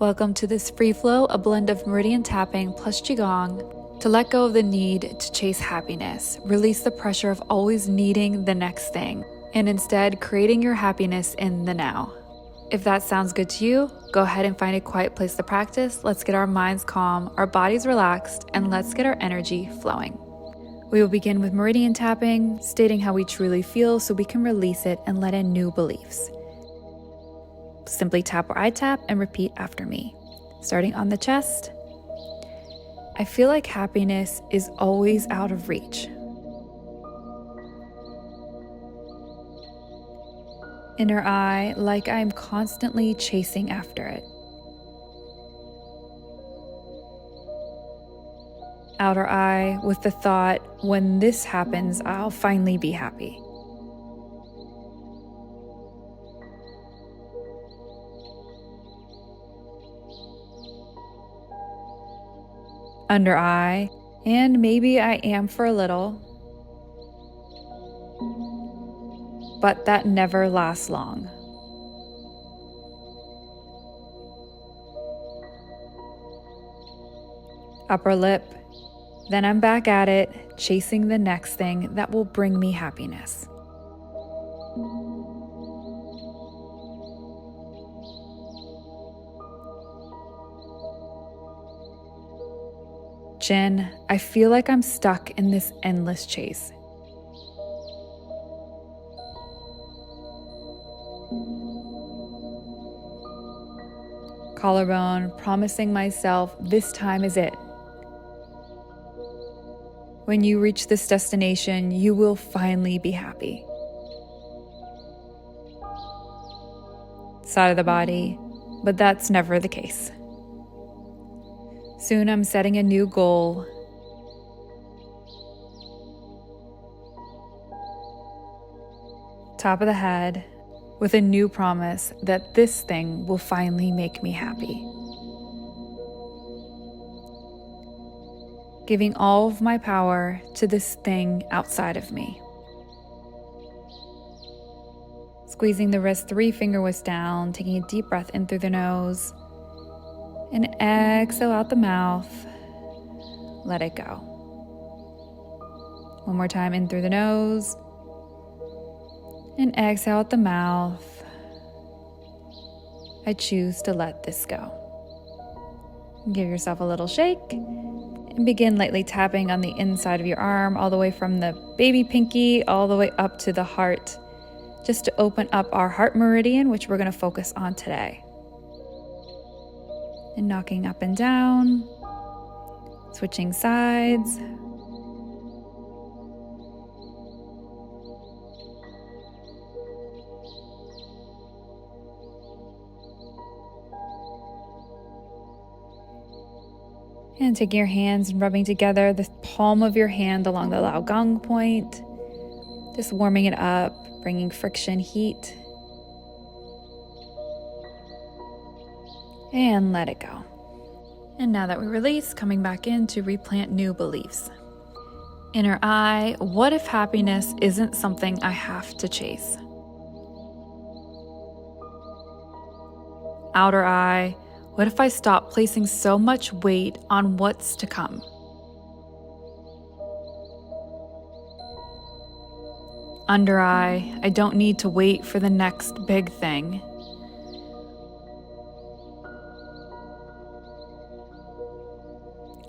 Welcome to this free flow, a blend of meridian tapping plus Qigong to let go of the need to chase happiness, release the pressure of always needing the next thing, and instead creating your happiness in the now. If that sounds good to you, go ahead and find a quiet place to practice. Let's get our minds calm, our bodies relaxed, and let's get our energy flowing. We will begin with meridian tapping, stating how we truly feel so we can release it and let in new beliefs. Simply tap where I tap and repeat after me. Starting on the chest, I feel like happiness is always out of reach. Inner eye, like I'm constantly chasing after it. Outer eye, with the thought, when this happens, I'll finally be happy. Under eye, and maybe I am for a little, but that never lasts long. Upper lip, then I'm back at it, chasing the next thing that will bring me happiness. Chin, I feel like I'm stuck in this endless chase. Collarbone, promising myself this time is it. When you reach this destination, you will finally be happy. Side of the body, but that's never the case. Soon I'm setting a new goal. Top of the head, with a new promise that this thing will finally make me happy. Giving all of my power to this thing outside of me. Squeezing the wrist 3 finger widths down, taking a deep breath in through the nose. And exhale out the mouth. Let it go. One more time in through the nose. And exhale out the mouth. I choose to let this go. Give yourself a little shake. And begin lightly tapping on the inside of your arm, all the way from the baby pinky, all the way up to the heart. Just to open up our heart meridian, which we're going to focus on today. And knocking up and down, switching sides. And taking your hands and rubbing together the palm of your hand along the Laogang point, just warming it up, bringing friction, heat. And let it go. And now that we release, coming back in to replant new beliefs. Inner eye, what if happiness isn't something I have to chase? Outer eye, what if I stop placing so much weight on what's to come? Under eye, I don't need to wait for the next big thing.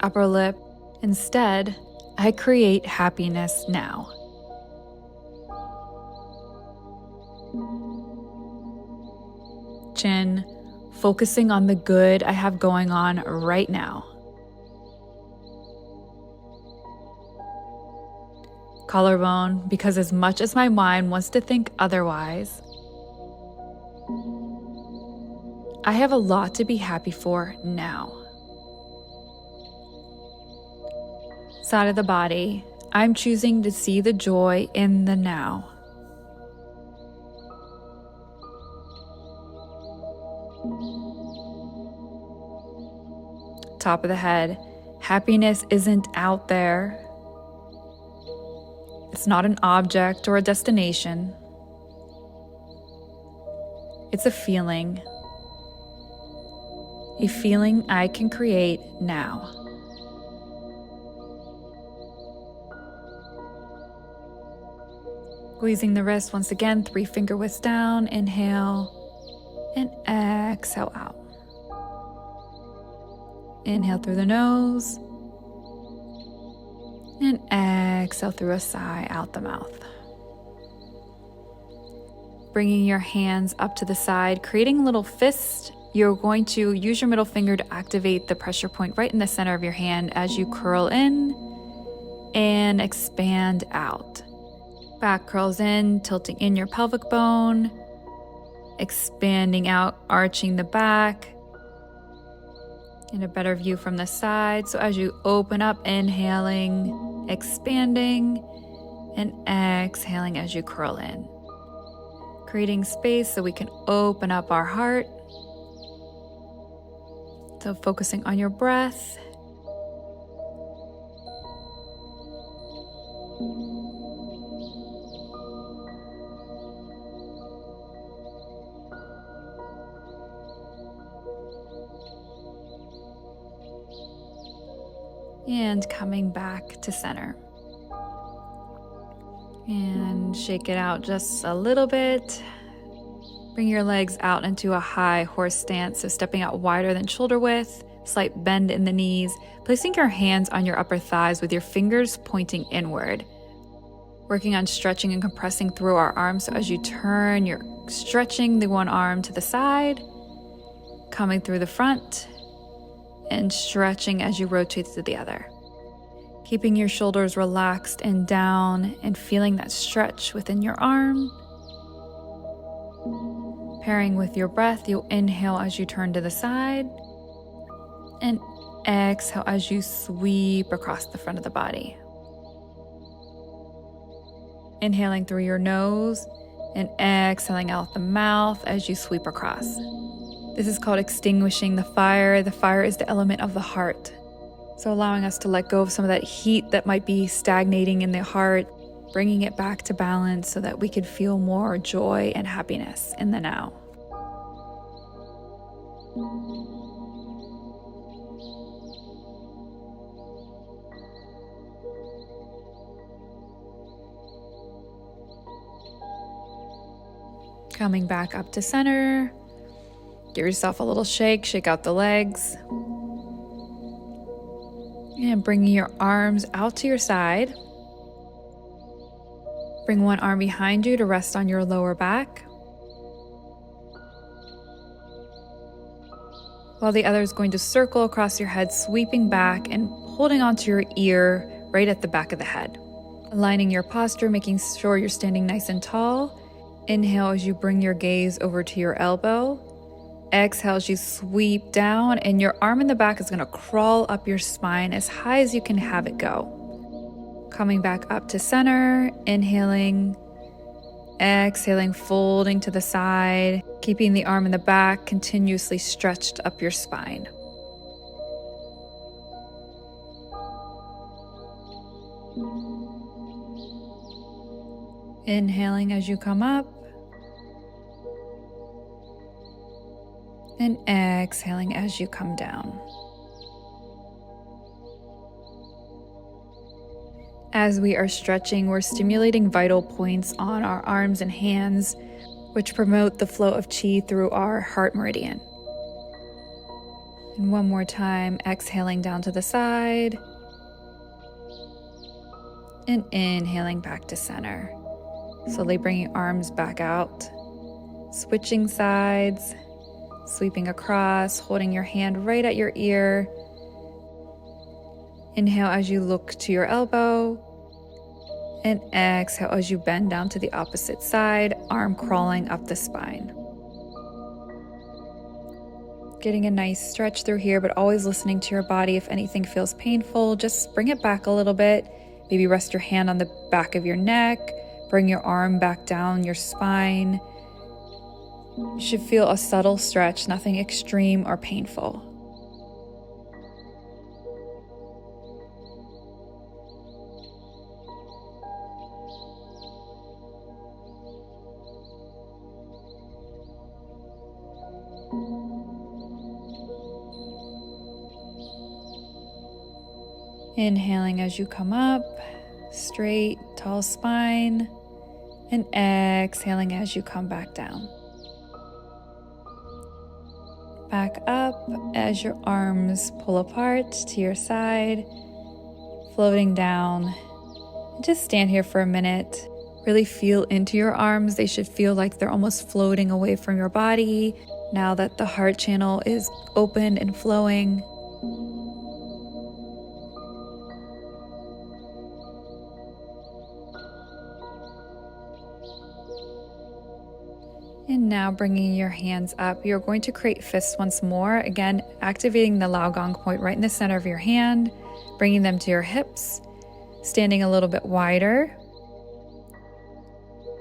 Upper lip, instead, I create happiness now. Chin, focusing on the good I have going on right now. Collarbone, because as much as my mind wants to think otherwise, I have a lot to be happy for now. Side of the body, I'm choosing to see the joy in the now. Top of the head, happiness isn't out there. It's not an object or a destination. It's a feeling. a feeling I can create now. Squeezing the wrist once again, 3-finger widths down, inhale, and exhale out. Inhale through the nose, and exhale through a sigh out the mouth. Bringing your hands up to the side, creating a little fist. You're going to use your middle finger to activate the pressure point right in the center of your hand as you curl in and expand out. Back curls in, tilting in your pelvic bone, expanding out, arching the back. In a better view from the side. So as you open up, inhaling, expanding, and exhaling as you curl in. Creating space so we can open up our heart. So focusing on your breath. And coming back to center. And shake it out just a little bit. Bring your legs out into a high horse stance, so stepping out wider than shoulder width, slight bend in the knees, placing your hands on your upper thighs with your fingers pointing inward. Working on stretching and compressing through our arms, so as you turn, you're stretching the one arm to the side, coming through the front, and stretching as you rotate to the other. Keeping your shoulders relaxed and down and feeling that stretch within your arm. Pairing with your breath, you'll inhale as you turn to the side and exhale as you sweep across the front of the body. Inhaling through your nose and exhaling out the mouth as you sweep across. This is called extinguishing the fire. The fire is the element of the heart. So allowing us to let go of some of that heat that might be stagnating in the heart, bringing it back to balance so that we could feel more joy and happiness in the now. Coming back up to center. Give yourself a little shake, shake out the legs. And bringing your arms out to your side. Bring one arm behind you to rest on your lower back, while the other is going to circle across your head, sweeping back and holding onto your ear right at the back of the head. Aligning your posture, making sure you're standing nice and tall. Inhale as you bring your gaze over to your elbow. Exhale as you sweep down, and your arm in the back is going to crawl up your spine as high as you can have it go. Coming back up to center, inhaling, exhaling, folding to the side, keeping the arm in the back continuously stretched up your spine. Inhaling as you come up, and exhaling as you come down. As we are stretching, we're stimulating vital points on our arms and hands, which promote the flow of qi through our heart meridian. And one more time, exhaling down to the side, and inhaling back to center. Slowly bringing arms back out, switching sides, sweeping across, holding your hand right at your ear. Inhale as you look to your elbow, and exhale as you bend down to the opposite side, arm crawling up the spine. Getting a nice stretch through here, but always listening to your body. If anything feels painful, just bring it back a little bit. Maybe rest your hand on the back of your neck, bring your arm back down your spine. You should feel a subtle stretch, nothing extreme or painful. Inhaling as you come up, straight, tall spine, and exhaling as you come back down. Back up as your arms pull apart to your side, floating down. Just stand here for a minute. Really feel into your arms. They should feel like they're almost floating away from your body now that the heart channel is open and flowing. And now bringing your hands up, you're going to create fists once more. Again, activating the Lao Gong point right in the center of your hand, bringing them to your hips, standing a little bit wider,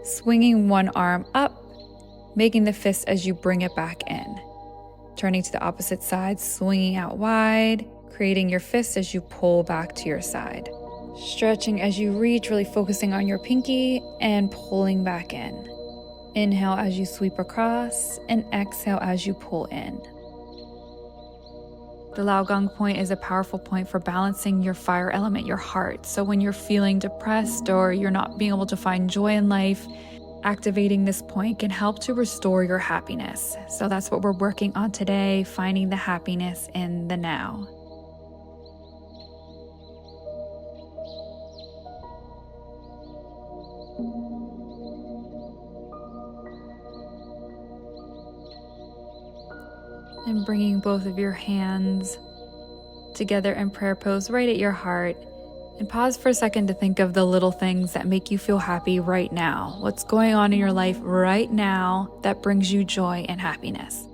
swinging one arm up, making the fist as you bring it back in. Turning to the opposite side, swinging out wide, creating your fist as you pull back to your side. Stretching as you reach, really focusing on your pinky and pulling back in. Inhale as you sweep across and exhale as you pull in. The Lao Gong point is a powerful point for balancing your fire element, your heart. So when you're feeling depressed or you're not being able to find joy in life, activating this point can help to restore your happiness. So that's what we're working on today, finding the happiness in the now. And bringing both of your hands together in prayer pose right at your heart. And pause for a second to think of the little things that make you feel happy right now. What's going on in your life right now that brings you joy and happiness.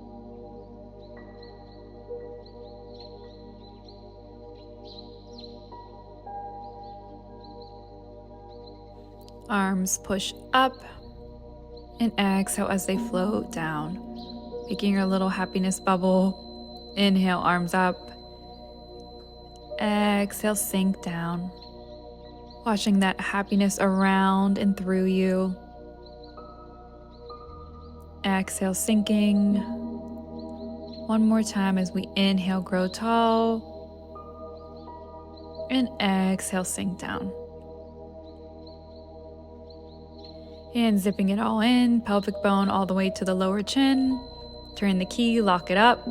Arms push up and exhale as they float down. Making your little happiness bubble. Inhale, arms up. Exhale, sink down. Watching that happiness around and through you. Exhale, sinking. One more time as we inhale, grow tall. And exhale, sink down. And zipping it all in, pelvic bone all the way to the lower chin. Turn the key, lock it up.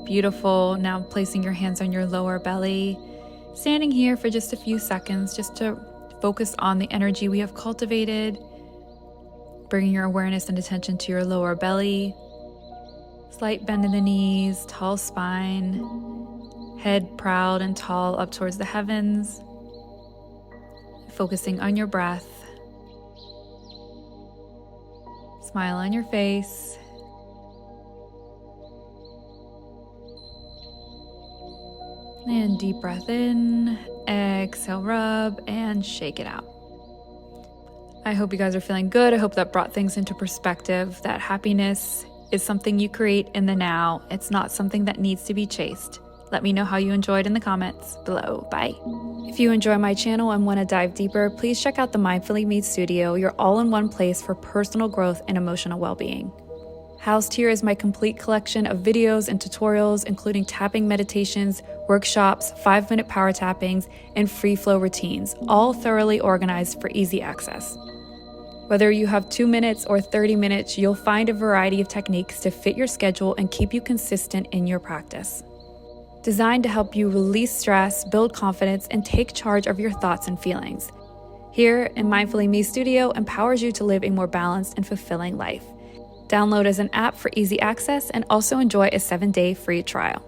Beautiful. Now placing your hands on your lower belly. Standing here for just a few seconds just to focus on the energy we have cultivated. Bringing your awareness and attention to your lower belly. Slight bend in the knees, tall spine. Head proud and tall up towards the heavens. Focusing on your breath. Smile on your face. And deep breath in, exhale, rub, and shake it out. I hope you guys are feeling good. I hope that brought things into perspective, that happiness is something you create in the now. It's not something that needs to be chased. Let me know how you enjoyed in the comments below. Bye. If you enjoy my channel and want to dive deeper, please check out the Mindfully Me Studio, your all-in-one place for personal growth and emotional well-being. Housed here is my complete collection of videos and tutorials, including tapping meditations, workshops, 5-minute power tappings, and free flow routines, all thoroughly organized for easy access. Whether you have 2 minutes or 30 minutes, you'll find a variety of techniques to fit your schedule and keep you consistent in your practice. Designed to help you release stress, build confidence, and take charge of your thoughts and feelings. Here in Mindfully Me Studio empowers you to live a more balanced and fulfilling life. Download as an app for easy access and also enjoy a 7-day free trial.